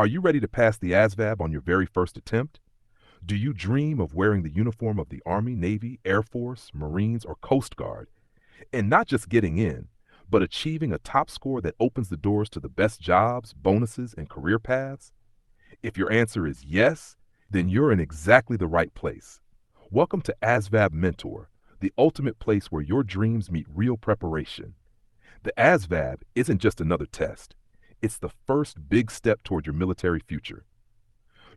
Are you ready to pass the ASVAB on your very first attempt? Do you dream of wearing the uniform of the Army, Navy, Air Force, Marines, or Coast Guard, and not just getting in, but achieving a top score that opens the doors to the best jobs, bonuses, and career paths? If your answer is yes, then you're in exactly the right place. Welcome to ASVAB Mentor, the ultimate place where your dreams meet real preparation. The ASVAB isn't just another test. It's the first big step toward your military future.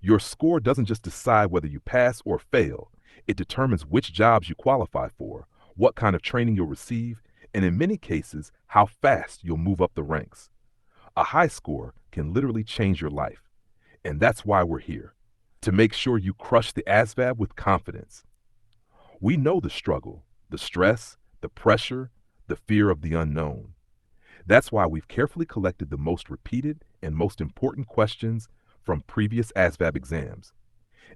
Your score doesn't just decide whether you pass or fail. It determines which jobs you qualify for, what kind of training you'll receive, and in many cases, how fast you'll move up the ranks. A high score can literally change your life. And that's why we're here, to make sure you crush the ASVAB with confidence. We know the struggle, the stress, the pressure, the fear of the unknown. That's why we've carefully collected the most repeated and most important questions from previous ASVAB exams.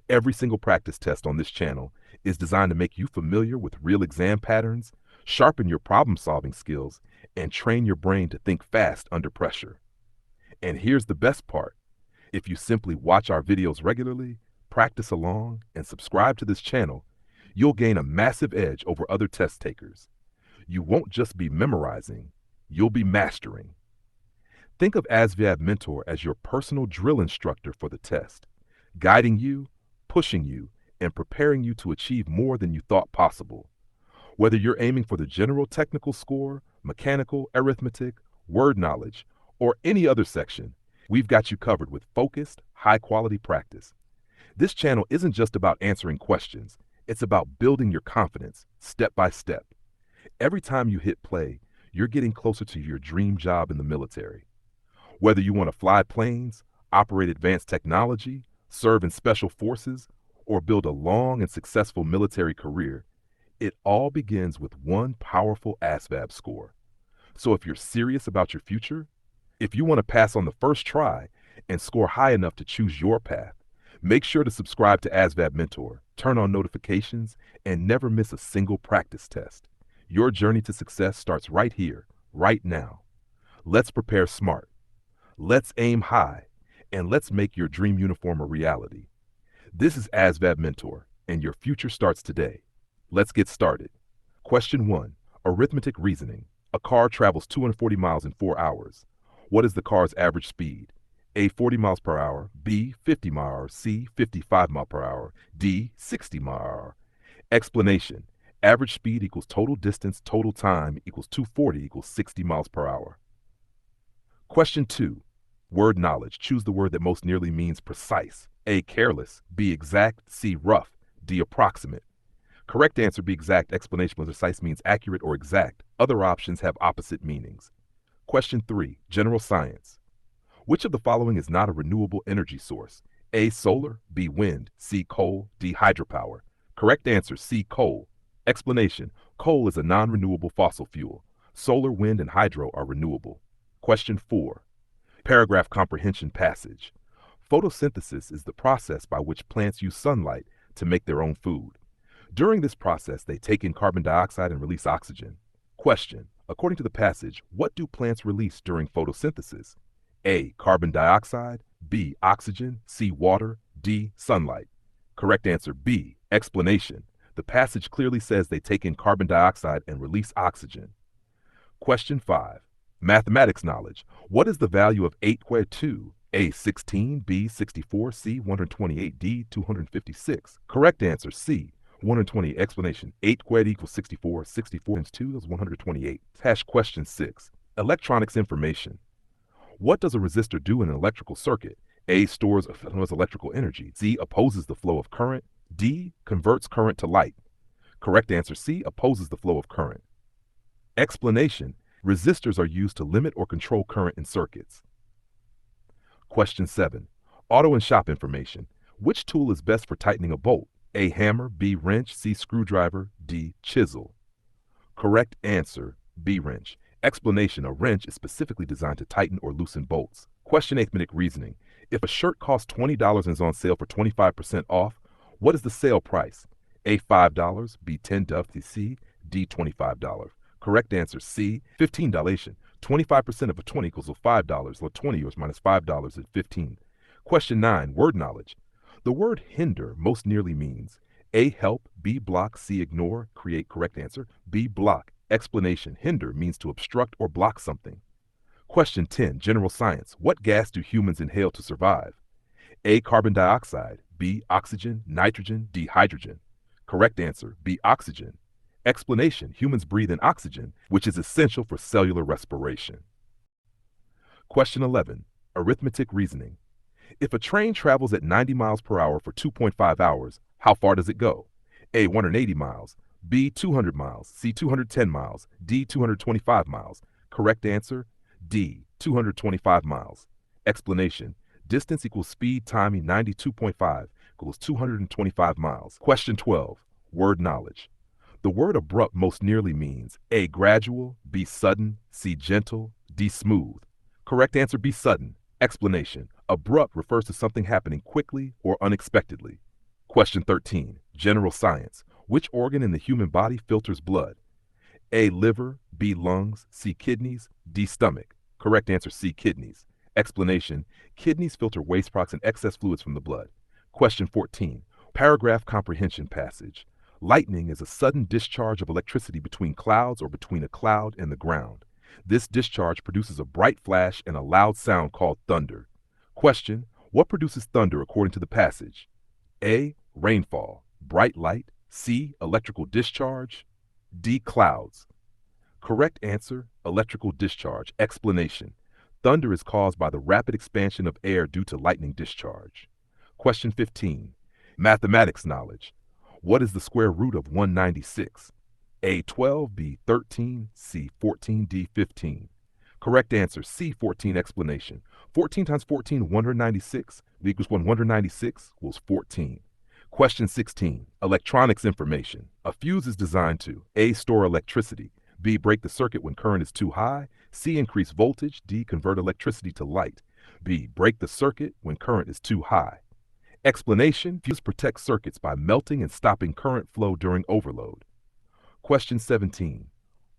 Every single practice test on this channel is designed to make you familiar with real exam patterns, sharpen your problem-solving skills, and train your brain to think fast under pressure. And here's the best part. If you simply watch our videos regularly, practice along, and subscribe to this channel, you'll gain a massive edge over other test takers. You won't just be memorizing, you'll be mastering. Think of ASVAB Mentor as your personal drill instructor for the test, guiding you, pushing you, and preparing you to achieve more than you thought possible. Whether you're aiming for the general technical score, mechanical, arithmetic, word knowledge, or any other section, we've got you covered with focused, high-quality practice. This channel isn't just about answering questions. It's about building your confidence, step by step. Every time you hit play, you're getting closer to your dream job in the military. Whether you want to fly planes, operate advanced technology, serve in special forces, or build a long and successful military career, it all begins with one powerful ASVAB score. So if you're serious about your future, if you want to pass on the first try and score high enough to choose your path, make sure to subscribe to ASVAB Mentor, turn on notifications, and never miss a single practice test. Your journey to success starts right here, right now. Let's prepare smart. Let's aim high, and let's make your dream uniform a reality. This is ASVAB Mentor, and your future starts today. Let's get started. Question 1. Arithmetic Reasoning. A car travels 240 miles in 4 hours. What is the car's average speed? A, 40 miles per hour, B, 50 miles per hour, C, 55 miles per hour, D, 60 miles per hour. Explanation. Average speed equals total distance, total time equals 240 equals 60 miles per hour. Question 2. Word knowledge. Choose the word that most nearly means precise. A, careless, B, exact, C, rough, D, approximate. Correct answer, B, exact. Explanation with precise means accurate or exact. Other options have opposite meanings. Question 3. General science. Which of the following is not a renewable energy source? A, solar, B, wind, C, coal, D, hydropower. Correct answer, C, coal. Explanation. Coal is a non-renewable fossil fuel. Solar, wind, and hydro are renewable. Question 4. Paragraph comprehension passage. Photosynthesis is the process by which plants use sunlight to make their own food. During this process, they take in carbon dioxide and release oxygen. Question. According to the passage, what do plants release during photosynthesis? A, carbon dioxide, B, oxygen, C, water, D, sunlight. Correct answer, B. Explanation. The passage clearly says they take in carbon dioxide and release oxygen. Question 5. Mathematics knowledge. What is the value of 8 squared 2? A, 16, B, 64, C, 128, D, 256. Correct answer, C, 128. Explanation. 8 squared equals 64. 64 times 2 is 128. Question 6. Electronics information. What does a resistor do in an electrical circuit? A, stores electrical energy. C, opposes the flow of current. D, converts current to light. Correct answer, C, opposes the flow of current. Explanation. Resistors are used to limit or control current in circuits. Question 7. Auto and shop information. Which tool is best for tightening a bolt? A, hammer, B, wrench, C, screwdriver, D, chisel. Correct answer, B, wrench. Explanation. A wrench is specifically designed to tighten or loosen bolts. Question 8. Arithmetic Reasoning. If a shirt costs $20 and is on sale for 25% off, what is the sale price? A, $5, B, $10, C, D, $25. Correct answer, C, $15. 25% of a 20 equals $5, or 20 minus $5 is 15. Question 9, word knowledge. The word hinder most nearly means A, help, B, block, C, ignore, create correct answer, B, block. Explanation, hinder means to obstruct or block something. Question 10, general science. What gas do humans inhale to survive? A, carbon dioxide, B, oxygen, nitrogen, D, hydrogen. Correct answer, B, oxygen. Explanation, humans breathe in oxygen, which is essential for cellular respiration. Question 11, arithmetic reasoning. If a train travels at 90 miles per hour for 2.5 hours, how far does it go? A, 180 miles, B, 200 miles, C, 210 miles, D, 225 miles. Correct answer, D, 225 miles. Explanation, distance equals speed timing 92.5 equals 225 miles. Question 12, word knowledge. The word abrupt most nearly means A, gradual, B, sudden, C, gentle, D, smooth. Correct answer, B, sudden. Explanation, abrupt refers to something happening quickly or unexpectedly. Question 13, general science. Which organ in the human body filters blood? A, liver, B, lungs, C, kidneys, D, stomach. Correct answer, C, kidneys. Explanation, kidneys filter waste products and excess fluids from the blood. Question 14, paragraph comprehension passage. Lightning is a sudden discharge of electricity between clouds or between a cloud and the ground. This discharge produces a bright flash and a loud sound called thunder. Question, what produces thunder according to the passage? A, rainfall, bright light, C, electrical discharge, D, clouds. Correct answer, electrical discharge. Explanation, thunder is caused by the rapid expansion of air due to lightning discharge. Question 15, mathematics knowledge. What is the square root of 196? A, 12, B, 13, C, 14, D, 15. Correct answer, C, 14. Explanation, 14 times 14, 196, equals 196 equals 14. Question 16, electronics information. A fuse is designed to A, store electricity, B, break the circuit when current is too high, C, increase voltage, D, convert electricity to light, B, break the circuit when current is too high. Explanation, fuse protects circuits by melting and stopping current flow during overload. Question 17,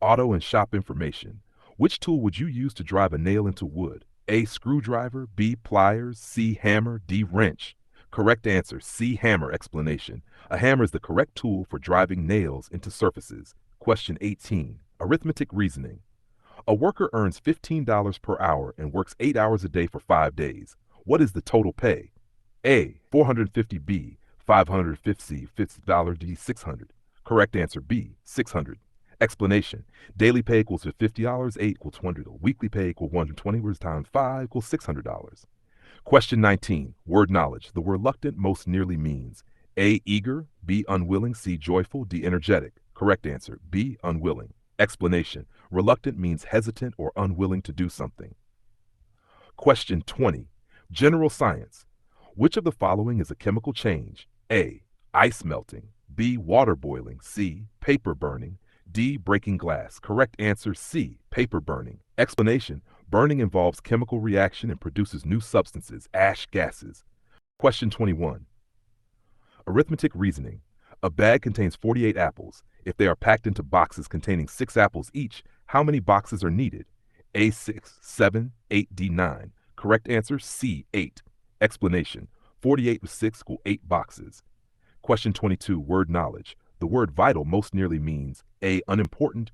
auto and shop information. Which tool would you use to drive a nail into wood? A, screwdriver, B, pliers, C, hammer, D, wrench. Correct answer, C, hammer. Explanation, a hammer is the correct tool for driving nails into surfaces. Question 18, arithmetic reasoning. A worker earns $15 per hour and works 8 hours a day for 5 days. What is the total pay? A, 450, B, 550, $50, D, 600. Correct answer, B, 600. Explanation, daily pay equals $50, 8 equals 200. Weekly pay equals 120, whereas times 5 equals $600. Question 19, word knowledge. The word reluctant most nearly means A, eager, B, unwilling, C, joyful, D, energetic. Correct answer, B, unwilling. Explanation, reluctant means hesitant or unwilling to do something. Question 20, general science. Which of the following is a chemical change? A, ice melting, B, water boiling, C, paper burning, D, breaking glass. Correct answer, C, paper burning. Explanation, burning involves chemical reaction and produces new substances, ash gases. Question 21, arithmetic reasoning. A bag contains 48 apples. If they are packed into boxes containing 6 apples each, how many boxes are needed? A, 6, 7, 8, D, 9. Correct answer, C, 8. Explanation, 48 with 6 equal 8 boxes. Question 22, word knowledge. The word vital most nearly means A, unimportant,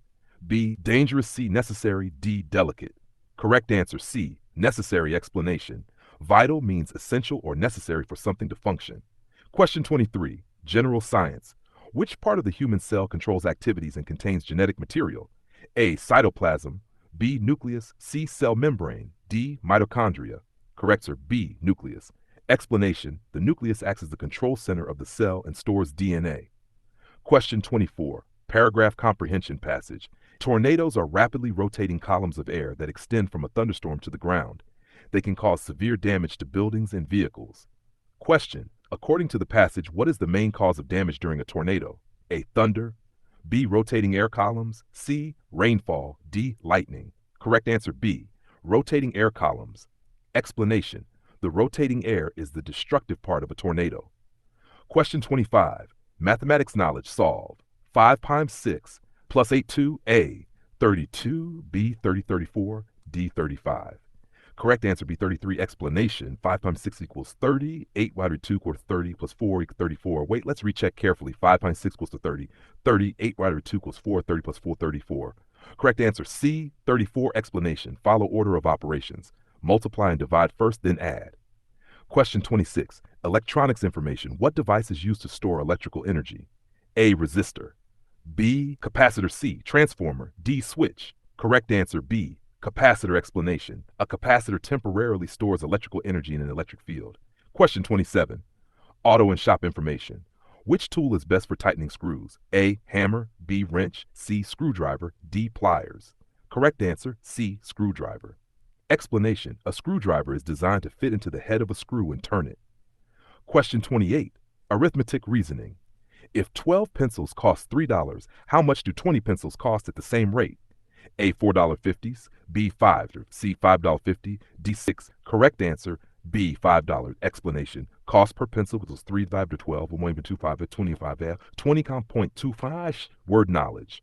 B, dangerous, C, necessary, D, delicate. Correct answer, C, necessary. Explanation, vital means essential or necessary for something to function. Question 23, general science. Which part of the human cell controls activities and contains genetic material? A, cytoplasm, B, nucleus, C, cell membrane, D, mitochondria. Correct answer, B, nucleus. Explanation, the nucleus acts as the control center of the cell and stores DNA. Question 24, paragraph comprehension passage. Tornadoes are rapidly rotating columns of air that extend from a thunderstorm to the ground. They can cause severe damage to buildings and vehicles. Question, according to the passage, what is the main cause of damage during a tornado? A, thunder, B, rotating air columns, C, rainfall, D, lightning. Correct answer, B, rotating air columns. Explanation, the rotating air is the destructive part of a tornado. Question 25, mathematics knowledge. Solve. 5 times 6 plus 8, 2, A, 32, B, 30, 34, D, 35. Correct answer B, 33. Explanation. 5 times 6 equals 30. 8 divided 2 equals 30 plus 4 equals 34. Wait, let's recheck carefully. 5 times 6 equals to 30. 30. 8 divided 2 equals 4. 30 plus 4, 34. Correct answer C, 34. Explanation. Follow order of operations. Multiply and divide first, then add. Question 26. Electronics information. What device is used to store electrical energy? A, resistor. B, capacitor. C, transformer. D, switch. Correct answer B, capacitor. Explanation. A capacitor temporarily stores electrical energy in an electric field. Question 27. Auto and shop information. Which tool is best for tightening screws? A, hammer. B, wrench. C, screwdriver. D, pliers. Correct answer C, screwdriver. Explanation. A screwdriver is designed to fit into the head of a screw and turn it. Question 28. Arithmetic reasoning. If 12 pencils cost $3, how much do 20 pencils cost at the same rate? A, $4.50, B, $5, C, $5.50, D, $6. Correct answer B, $5. Explanation. Cost per pencil was 3 divided to 12, 1.25 at 25 F, 20.25. Word knowledge.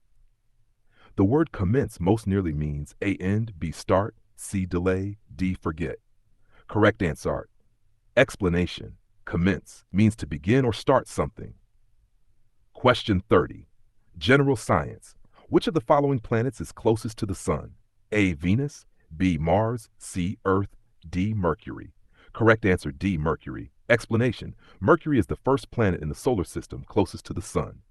The word commence most nearly means A, end, B, start, C, delay, D, forget. Correct answer. Explanation. Commence means to begin or start something. Question 30. General science. Which of the following planets is closest to the sun? A, Venus, B, Mars, C, Earth, D, Mercury. Correct answer D, Mercury. Explanation. Mercury is the first planet in the solar system closest to the sun.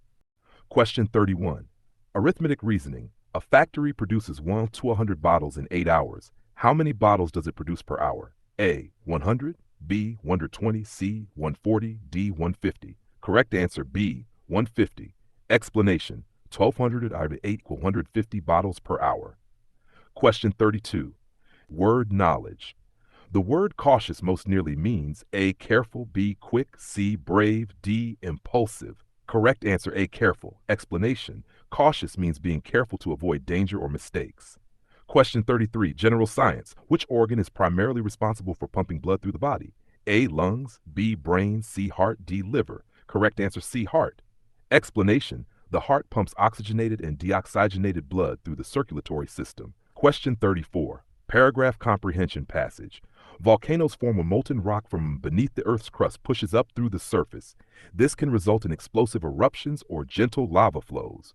Question 31. Arithmetic reasoning. A factory produces 1 to 100 bottles in 8 hours. How many bottles does it produce per hour? A, 100, B, 120, C, 140, D, 150. Correct answer B, 150. Explanation. 1200 divided by 8 equals 150 bottles per hour. Question 32. Word knowledge. The word cautious most nearly means A, careful, B, quick, C, brave, D, impulsive. Correct answer A, careful. Explanation. Cautious means being careful to avoid danger or mistakes. Question 33. General science. Which organ is primarily responsible for pumping blood through the body? A, lungs, B, brain, C, heart, D, liver. Correct answer C, heart. Explanation. The heart pumps oxygenated and deoxygenated blood through the circulatory system. Question 34. Paragraph comprehension passage. Volcanoes form when molten rock from beneath the Earth's crust pushes up through the surface. This can result in explosive eruptions or gentle lava flows.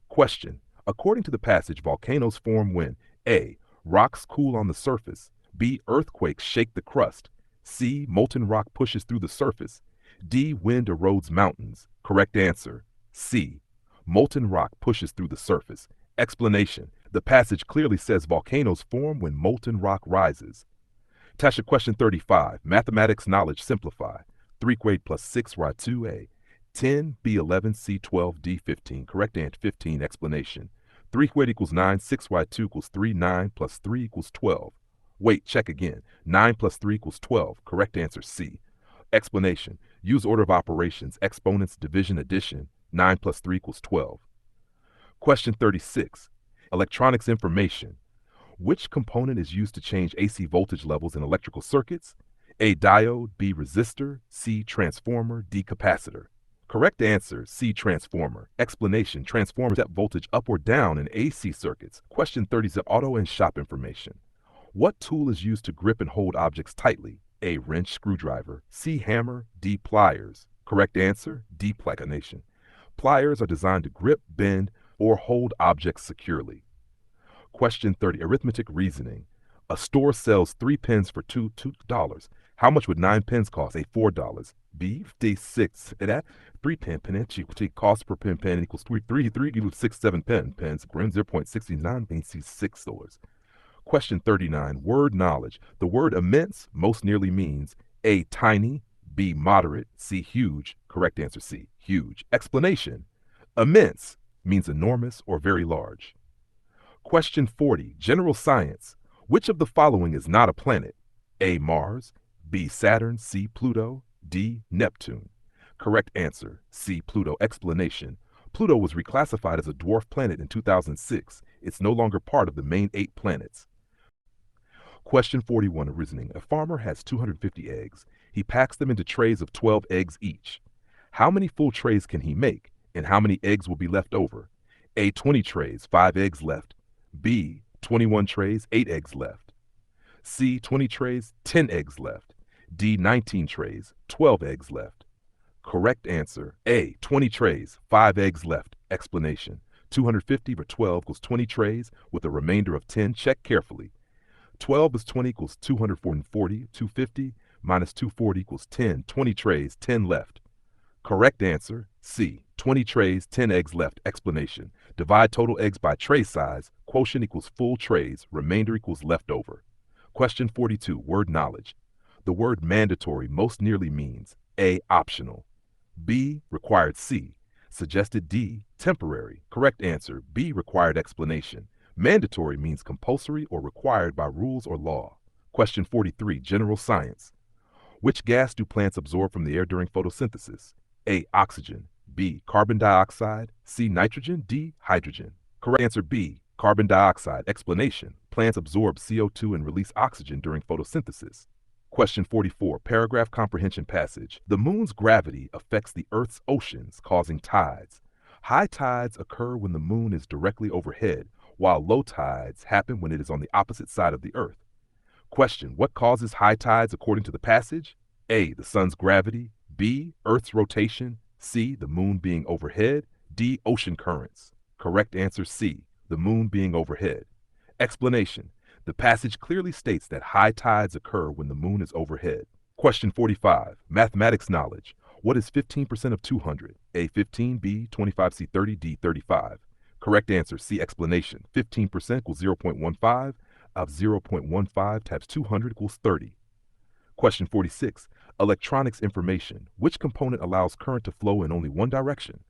Question. According to the passage, volcanoes form when A, rocks cool on the surface, B, earthquakes shake the crust, C, molten rock pushes through the surface, D, wind erodes mountains. Correct answer C, molten rock pushes through the surface. Explanation. The passage clearly says volcanoes form when molten rock rises. Tasha, question 35. Mathematics knowledge simplify. 3 grade plus 6, right 2A. 10, B 11, C 12, D 15. Correct answer 15. Explanation. 3 squared equals 9, 6 y 2 equals 3, 9 plus 3 equals 12. Wait, check again. 9 plus 3 equals 12. Correct answer C. Explanation. Use order of operations, exponents, division, addition. 9 plus 3 equals 12. Question 36. Electronics information. Which component is used to change AC voltage levels in electrical circuits? A, diode, B, resistor, C, transformer, D, capacitor. Correct answer, C, transformer. Explanation. Transformers set voltage up or down in AC circuits. Question 30 is auto and shop information. What tool is used to grip and hold objects tightly? A, wrench, screwdriver, C, hammer, D, pliers. Correct answer, D, plication. Pliers are designed to grip, bend, or hold objects securely. Question 30, arithmetic reasoning. A store sells 3 pens for $2. How much would 9 pens cost? A, $4. B, D6. That 3 pen cost per pen equals 3 equals 6, 7 pens. 0.69 means $6. Question 39, word knowledge. The word immense most nearly means A, tiny, B, moderate, C, huge. Correct answer C, huge. Explanation. Immense means enormous or very large. Question 40, general science. Which of the following is not a planet? A, Mars, B, Saturn, C, Pluto, D, Neptune. Correct answer, C, Pluto. Explanation. Pluto was reclassified as a dwarf planet in 2006. It's no longer part of the main 8 planets. Question 41 of reasoning. A farmer has 250 eggs. He packs them into trays of 12 eggs each. How many full trays can he make, and how many eggs will be left over? A, 20 trays, 5 eggs left. B, 21 trays, 8 eggs left. C, 20 trays, 10 eggs left. D, 19 trays, 12 eggs left. Correct answer, A, 20 trays, 5 eggs left. Explanation. 250 over 12 equals 20 trays with a remainder of 10. Check carefully. 12 is 20 equals 240. 250 minus 240 equals 10. 20 trays, 10 left. Correct answer, C, 20 trays, 10 eggs left. Explanation. Divide total eggs by tray size. Quotient equals full trays. Remainder equals leftover. Question 42, word knowledge. The word mandatory most nearly means A, optional, B, required. C, suggested. D, temporary. Correct answer, B, required. Explanation. Mandatory means compulsory or required by rules or law. Question 43, general science. Which gas do plants absorb from the air during photosynthesis? A, oxygen. B, carbon dioxide. C, nitrogen. D, hydrogen. Correct answer, B, carbon dioxide. Explanation. Plants absorb CO2 and release oxygen during photosynthesis. Question 44, paragraph comprehension passage. The moon's gravity affects the Earth's oceans, causing tides. High tides occur when the moon is directly overhead, while low tides happen when it is on the opposite side of the Earth. Question, what causes high tides according to the passage? A, the sun's gravity. B, Earth's rotation. C, the moon being overhead. D, ocean currents. Correct answer, C, the moon being overhead. Explanation. The passage clearly states that high tides occur when the moon is overhead. Question 45, mathematics knowledge. What is 15% of 200? A, 15, B, 25, C, 30, D, 35. Correct answer, C, explanation. 15% equals 0.15 of 0.15 times 200 equals 30. Question 46, electronics information. Which component allows current to flow in only one direction?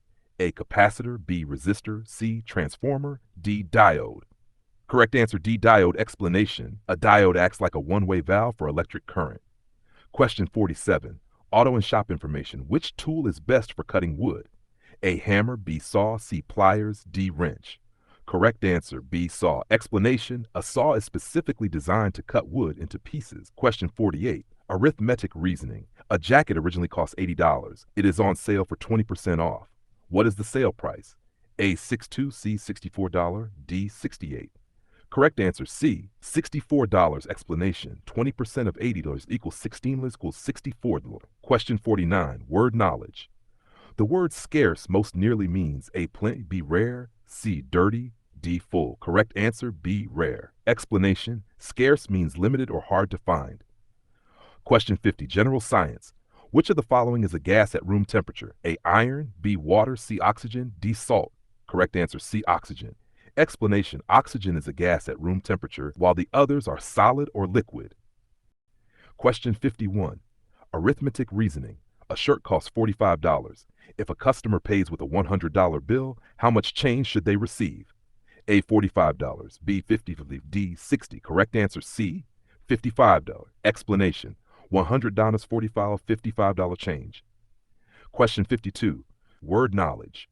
A, capacitor. B, resistor. C, transformer. D, diode. Correct answer, D, diode. Explanation. A diode acts like a one-way valve for electric current. Question 47, auto and shop information. Which tool is best for cutting wood? A, hammer. B, saw. C, pliers. D, wrench. Correct answer, B, saw. Explanation. A saw is specifically designed to cut wood into pieces. Question 48, arithmetic reasoning. A jacket originally cost $80. It is on sale for 20% off. What is the sale price? A, $62, C, $64, D, $68. Correct answer, C, $64. Explanation. 20% of $80 equals $16 equals $64. Question 49, word knowledge. The word scarce most nearly means A, plenty. B, rare. C, dirty. D, full. Correct answer, B, rare. Explanation. Scarce means limited or hard to find. Question 50, general science. Which of the following is a gas at room temperature? A, iron. B, water. C, oxygen. D, salt. Correct answer, C, oxygen. Explanation. Oxygen is a gas at room temperature, while the others are solid or liquid. Question 51, arithmetic reasoning. A shirt costs $45. If a customer pays with a $100 bill, how much change should they receive? A, $45. B, $50. D, $60. Correct answer, C, $55. Explanation. $100 45, $55 change. Question 52, word knowledge.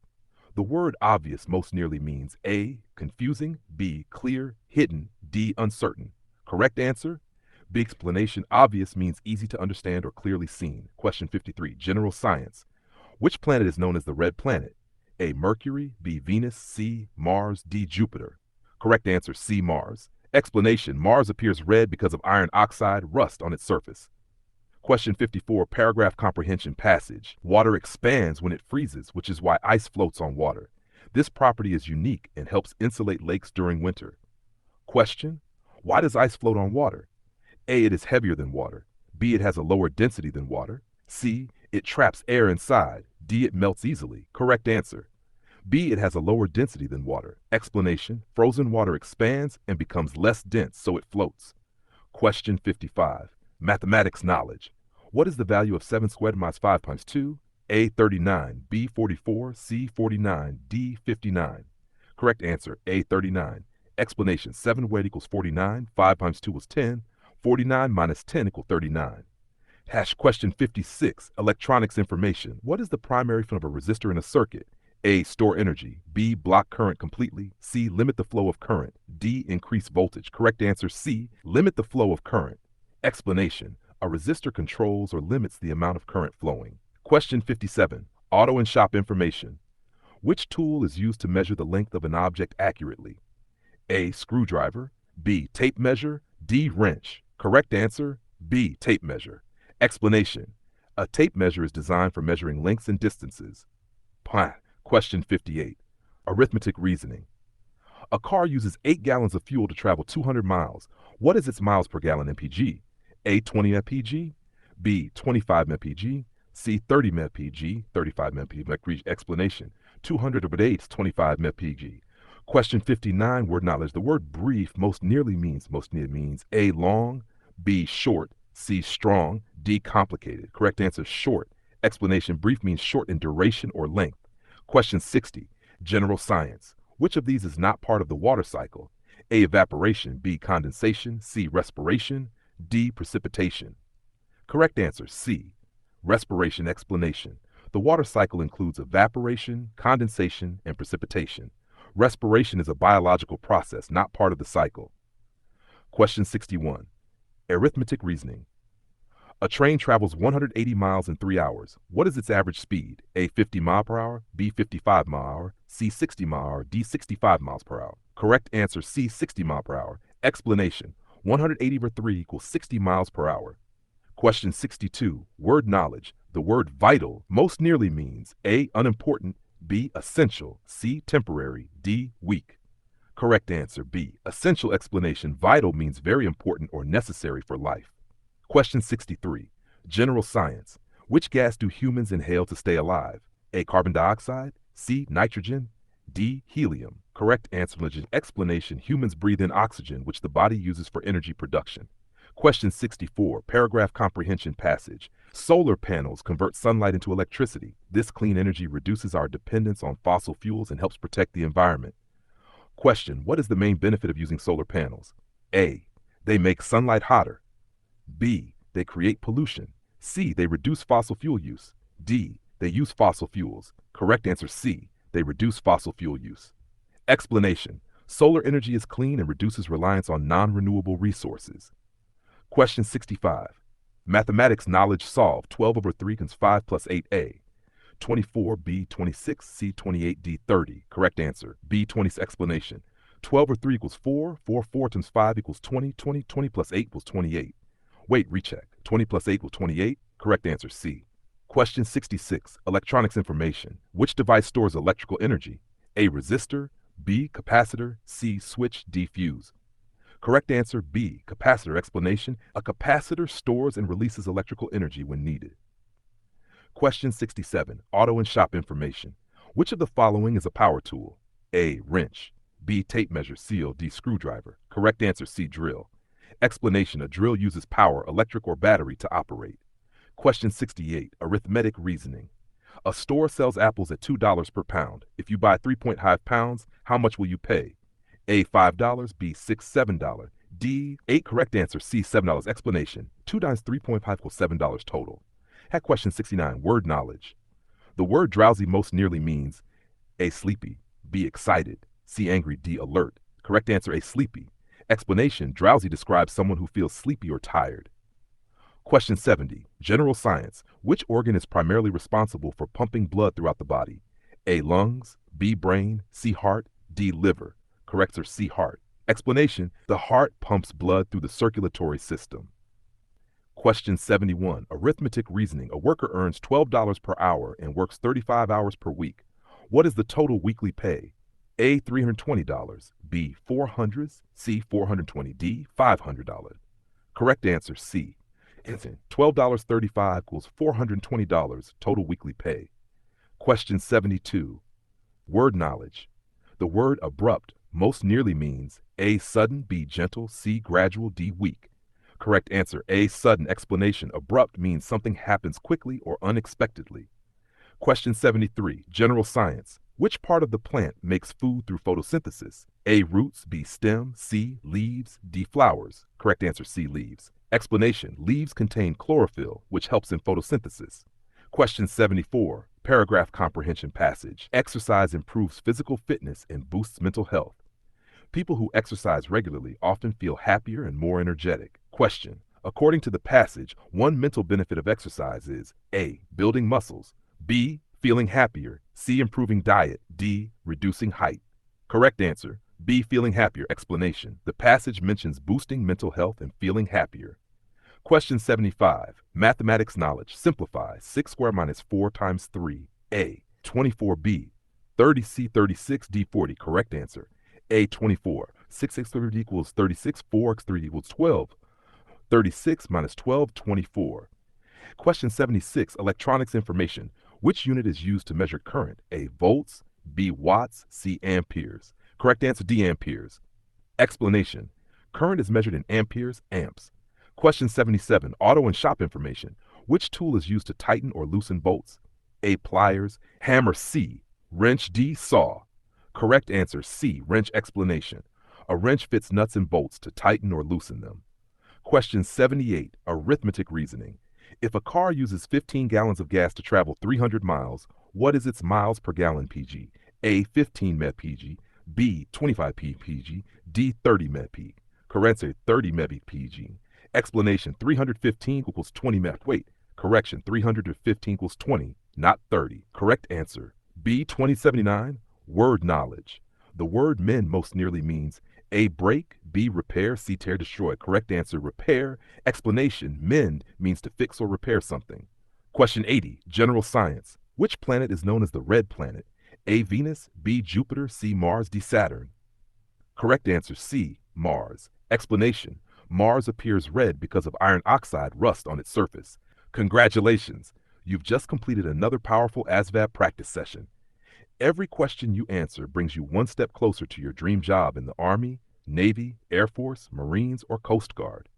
The word obvious most nearly means A, confusing. B, clear, hidden. D, uncertain. Correct answer, B, explanation. Obvious means easy to understand or clearly seen. Question 53, general science. Which planet is known as the red planet? A, Mercury. B, Venus. C, Mars. D, Jupiter. Correct answer, C, Mars. Explanation. Mars appears red because of iron oxide rust on its surface. Question 54, paragraph comprehension passage. Water expands when it freezes, which is why ice floats on water. This property is unique and helps insulate lakes during winter. Question, why does ice float on water? A, it is heavier than water. B, it has a lower density than water. C, it traps air inside. D, it melts easily. Correct answer, B, it has a lower density than water. Explanation, frozen water expands and becomes less dense, so it floats. Question 55, mathematics knowledge. What is the value of 7 squared minus 5 times 2? A, 39. B, 44. C, 49. D, 59. Correct answer, A, 39. Explanation. 7 squared equals 49. 5 times 2 was 10. 49 minus 10 equals 39. Question 56, electronics information. What is the primary function of a resistor in a circuit? A, store energy. B, block current completely. C, limit the flow of current. D, increase voltage. Correct answer, C, limit the flow of current. Explanation. A resistor controls or limits the amount of current flowing. Question 57, auto and shop information. Which tool is used to measure the length of an object accurately? A, screwdriver. B, tape measure. D, wrench. Correct answer, B. Tape measure. Explanation. A tape measure is designed for measuring lengths and distances. Question 58. Arithmetic reasoning. A car uses 8 gallons of fuel to travel 200 miles. What is its miles per gallon mpg? A. 20 mpg, B. 25 mpg, C. 30 mpg, 35 mpg. Explanation. 200 over 8 is 25 mpg. Question 59, word knowledge. The word brief most nearly means A. Long, B. Short, C. Strong, D. Complicated. Correct answer, short. Explanation. Brief means short in duration or length. Question 60, general science. Which of these is not part of the water cycle? A. Evaporation, B. Condensation, C. Respiration, D. Precipitation. Correct answer, C. Respiration. Explanation. The water cycle includes evaporation, condensation, and precipitation. Respiration is a biological process, not part of the cycle. Question 61. Arithmetic reasoning. A train travels 180 miles in 3 hours. What is its average speed? A. 50 miles per hour, B. 55 miles per hour, C. 60 miles per hour, D. 65 miles per hour. Correct answer, C. 60 miles per hour. Explanation. 180 over 3 equals 60 miles per hour. Question 62. Word knowledge. The word vital most nearly means A. Unimportant, B. Essential, C. Temporary, D. Weak. Correct answer, B. Essential. Explanation. Vital means very important or necessary for life. Question 63. General science. Which gas do humans inhale to stay alive? A. Carbon dioxide, C. Nitrogen, D. Helium. Correct answer. Explanation. Humans breathe in oxygen, which the body uses for energy production. Question 64. Paragraph comprehension passage. Solar panels convert sunlight into electricity. This clean energy reduces our dependence on fossil fuels and helps protect the environment. Question. What is the main benefit of using solar panels? A. They make sunlight hotter. B. They create pollution. C. They reduce fossil fuel use. D. They use fossil fuels. Correct answer, C. They reduce fossil fuel use. Explanation. Solar energy is clean and reduces reliance on non-renewable resources. Question 65. Mathematics knowledge solved. 12 over 3 equals 5 plus 8a. 24, B. 26, C. 28, D. 30. Correct answer, B. 20. Explanation. 12 over 3 equals 4. 4 times 5 equals 20. 20 plus 8 equals 28. Wait, recheck. 20 plus 8 equals 28. Correct answer, C. Question 66. Electronics information. Which device stores electrical energy? A. Resistor, B. Capacitor, C. Switch, D. Fuse. Correct answer, B. Capacitor. Explanation. A capacitor stores and releases electrical energy when needed. Question 67. Auto and shop information. Which of the following is a power tool? A. Wrench, B. Tape measure, C. D. Screwdriver. Correct answer, C. Drill. Explanation. A drill uses power, electric or battery, to operate. Question 68. Arithmetic reasoning. A store sells apples at $2 per pound. If you buy 3.5 pounds, how much will you pay? A. $5, B. $6, $7, D. 8. Correct answer, C. $7. Explanation. 2 times 3.5 equals $7 total. At question 69. Word knowledge. The word drowsy most nearly means A. Sleepy, B. Excited, C. Angry, D. Alert. Correct answer, A. Sleepy. Explanation. Drowsy describes someone who feels sleepy or tired. Question 70. General science. Which organ is primarily responsible for pumping blood throughout the body? A. Lungs, B. Brain, C. Heart, D. Liver. Correct answer, C. Heart. Explanation. The heart pumps blood through the circulatory system. Question 71. Arithmetic reasoning. A worker earns $12 per hour and works 35 hours per week. What is the total weekly pay? A. $320, B. $400, C. $420, D. $500. Correct answer, C. $12.35 equals $420 total weekly pay. Question 72. Word knowledge. The word abrupt most nearly means A. Sudden, B. Gentle, C. Gradual, D. Weak. Correct answer, A. Sudden. Explanation. Abrupt means something happens quickly or unexpectedly. Question 73. General science. Which part of the plant makes food through photosynthesis? A. Roots, B. Stem, C. Leaves, D. Flowers. Correct answer, C. Leaves. Explanation. Leaves contain chlorophyll, which helps in photosynthesis. Question 74. Paragraph comprehension passage. Exercise improves physical fitness and boosts mental health. People who exercise regularly often feel happier and more energetic. Question. According to the passage, one mental benefit of exercise is A. Building muscles, B. Feeling happier, C. Improving diet, D. Reducing height. Correct answer, B. Feeling happier. Explanation. The passage mentions boosting mental health and feeling happier. Question 75. Mathematics knowledge. Simplify. 6 squared minus 4 times 3. A. 24B. 30C 36 D 40. Correct answer. A. 24. 6x3 equals 36. 4x3 equals 12. 36 minus 12, 24. Question 76. Electronics information. Which unit is used to measure current? A. Volts. B. Watts. C. Amperes. Correct answer. D. Amperes. Explanation. Current is measured in amperes, amps. Question 77. Auto and shop information. Which tool is used to tighten or loosen bolts? A. Pliers. Hammer. C. Wrench. D. Saw. Correct answer. C. Wrench. Explanation. A wrench fits nuts and bolts to tighten or loosen them. Question 78. Arithmetic reasoning. If a car uses 15 gallons of gas to travel 300 miles, what is its miles per gallon PG? A. 15 mpg. B. 25 ppg. D. 30 mpg. Correct answer. 30 mpg. Explanation. 315 equals 20 mep. Wait. Correction. 315 equals 20, not 30. Correct answer. B. 2079. Word knowledge. The word mend most nearly means A. Break. B. Repair. C. Tear, destroy. Correct answer. Repair. Explanation. Mend means to fix or repair something. Question 80. General science. Which planet is known as the red planet? A. Venus. B. Jupiter. C. Mars. D. Saturn. Correct answer. C. Mars. Explanation. Mars appears red because of iron oxide rust on its surface. Congratulations! You've just completed another powerful ASVAB practice session. Every question you answer brings you one step closer to your dream job in the Army, Navy, Air Force, Marines, or Coast Guard.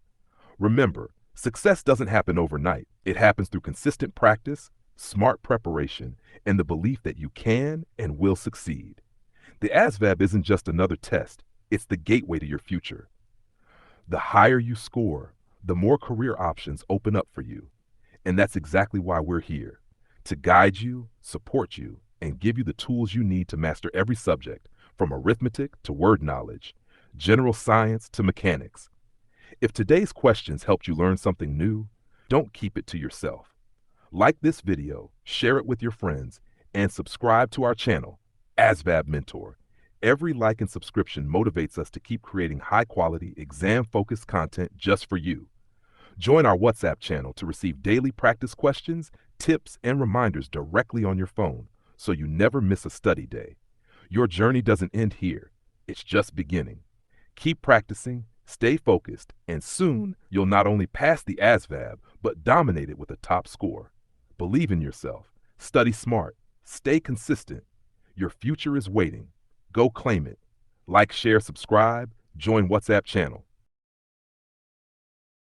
Remember, success doesn't happen overnight. It happens through consistent practice, smart preparation, and the belief that you can and will succeed. The ASVAB isn't just another test, it's the gateway to your future. The higher you score, the more career options open up for you. And that's exactly why we're here, to guide you, support you, and give you the tools you need to master every subject, from arithmetic to word knowledge, general science to mechanics. If today's questions helped you learn something new, don't keep it to yourself. Like this video, share it with your friends, and subscribe to our channel, ASVAB Mentor. Every like and subscription motivates us to keep creating high-quality, exam-focused content just for you. Join our WhatsApp channel to receive daily practice questions, tips, and reminders directly on your phone, so you never miss a study day. Your journey doesn't end here. It's just beginning. Keep practicing, stay focused, and soon you'll not only pass the ASVAB, but dominate it with a top score. Believe in yourself. Study smart. Stay consistent. Your future is waiting. Go claim it. Like, share, subscribe, join WhatsApp channel.